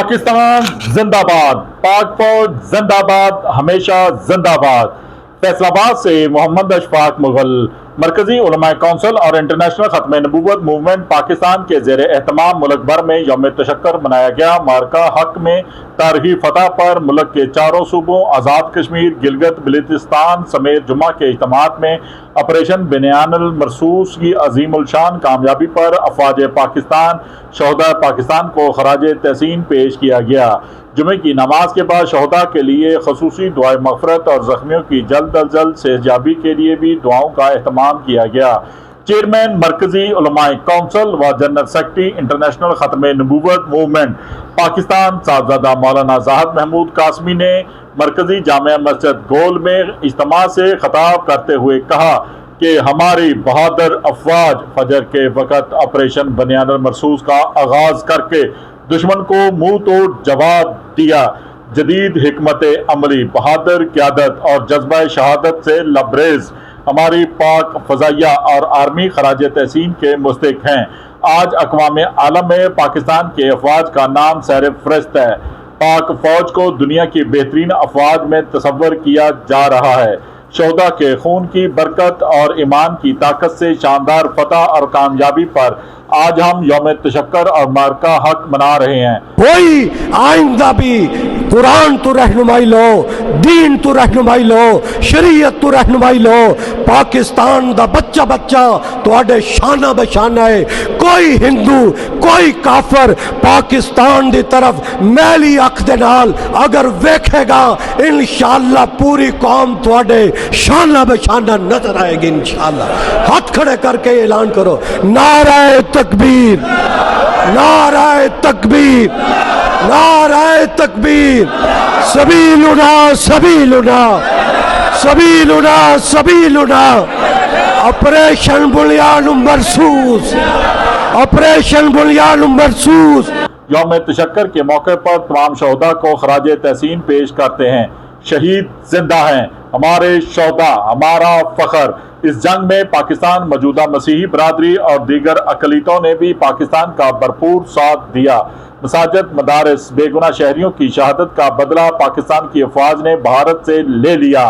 पाकिस्तान जिंदाबाद, पाक फौज जिंदाबाद, हमेशा जिंदाबाद। फैसलाबाद से मोहम्मद अशफाक मुगल। मरकजी उलमा कौंसिल और इंटरनेशनल खत्म नबूवत मूवमेंट पाकिस्तान के ज़ेर एहतमाम मुल्क भर में यौम तशक्कर मनाया गया। मार्का हक में तारीखी फतह पर मुल्क के चारों सूबों आज़ाद कश्मीर, गिलगित बल्तिस्तान समेत जुमा के इज्तिमात में ऑपरेशन बिनियानुल मरसूस की अजीमुल शान कामयाबी पर अफवाज पाकिस्तान, शहदा पाकिस्तान को खराज तहसीन पेश किया गया। जुमे की नमाज के बाद शहदा के लिए खसूसी दुआए मग़फ़िरत और ज़ख्मियों की जल्द अज जल्द सेहतयाबी के लिए भी दुआओं का एहतमाम किया गया। चेयरमैन मरकजी उलमाए कौंसिल व जनरल सेक्रेटरी इंटरनेशनल खत्म नबूवत मूवमेंट पाकिस्तान साहबजादा मौलाना ज़ाहिद महमूद कासमी ने मरकजी जामिया मस्जिद गोल में इज्तिमा से खिताब करते हुए कहा कि हमारी बहादुर अफवाज फजर के वक़्त ऑपरेशन बनियानुल मरसूस का आगाज करके दुश्मन को मुंह तोड़ जवाब दिया। जदीद हिकमत अमली, बहादुर क़यादत और जज्बा शहादत से लबरेज हमारी पाक फ़ज़ाइया और आर्मी खराज तहसीन के मुस्तहिक़ हैं। आज अक़वाम आलम में पाकिस्तान के अफवाज का नाम सर फ़हरिस्त है। पाक फ़ौज को दुनिया की बेहतरीन अफवाज में तस्वर किया जा रहा है। शहदा के खून की बरकत और ईमान की ताकत से शानदार फतह और कामयाबी पर आज हम यौम तशक्कर और मार्का हक मना रहे हैं। कोई आइंदा भी कुरान तो रहनुमाई लो, दीन तो रहनुमाई लो, शरीयत तो रहनुमाई लो। पाकिस्तान दा बच्चा बच्चा तुहाडे शाना बशाना है। कोई हिंदू, कोई काफर पाकिस्तान दी तरफ मैली अख दे नाल अगर वेखेगा, इंशाअल्लाह पूरी कौम तुहाडे शाना बशाना नजर आएगी इंशाअल्लाह। हाथ खड़े करके ऐलान करो, नाराए तकबीर, नाराए तकबीर, नाराए तकबीर। सबीलुना सबीलुना, सबीलुना सबीलुना। Operation Bunyanul Marsoos, operation Bunyanul Marsoos. यौम तशक्कर के मौके पर तमाम शहदा को खराज तहसीन पेश करते हैं। शहीद जिंदा हैं, हमारे शहदा हमारा फख्र। इस जंग में पाकिस्तान मौजूदा मसीही बरादरी और दीगर अकलीतों ने भी पाकिस्तान का भरपूर साथ दिया। मसाजिद, मदारस, बेगुनाह शहरियों की शहादत का बदला पाकिस्तान की अफवाज ने भारत से ले लिया।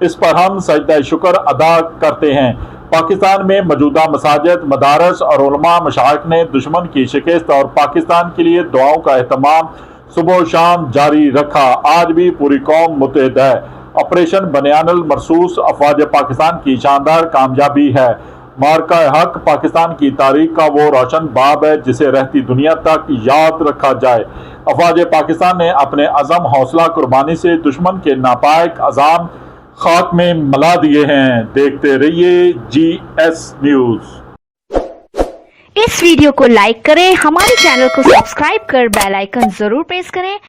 इस पर हम सजदा शुक्र अदा करते हैं। पाकिस्तान में मौजूदा मसाजिद, मदारस और उलमा मशाइख ने दुश्मन की शिकस्त और पाकिस्तान के लिए दुआओं का एहतमाम सुबह शाम जारी रखा। आज भी पूरी कौम मुत्तहिद है। ऑपरेशन बनियानुल मरसूस अफवाज पाकिस्तान की शानदार कामयाबी है। मार्का हक पाकिस्तान की तारीख का वो रोशन बाब है जिसे रहती दुनिया तक याद रखा जाए। अफवाज पाकिस्तान ने अपने अज़म, हौसला, कुर्बानी से दुश्मन के नापाक अज़ाम खाक में मिला दिए हैं। देखते रहिए GS न्यूज़। इस वीडियो को लाइक करें, हमारे चैनल को सब्सक्राइब कर बेल आइकन जरूर प्रेस करें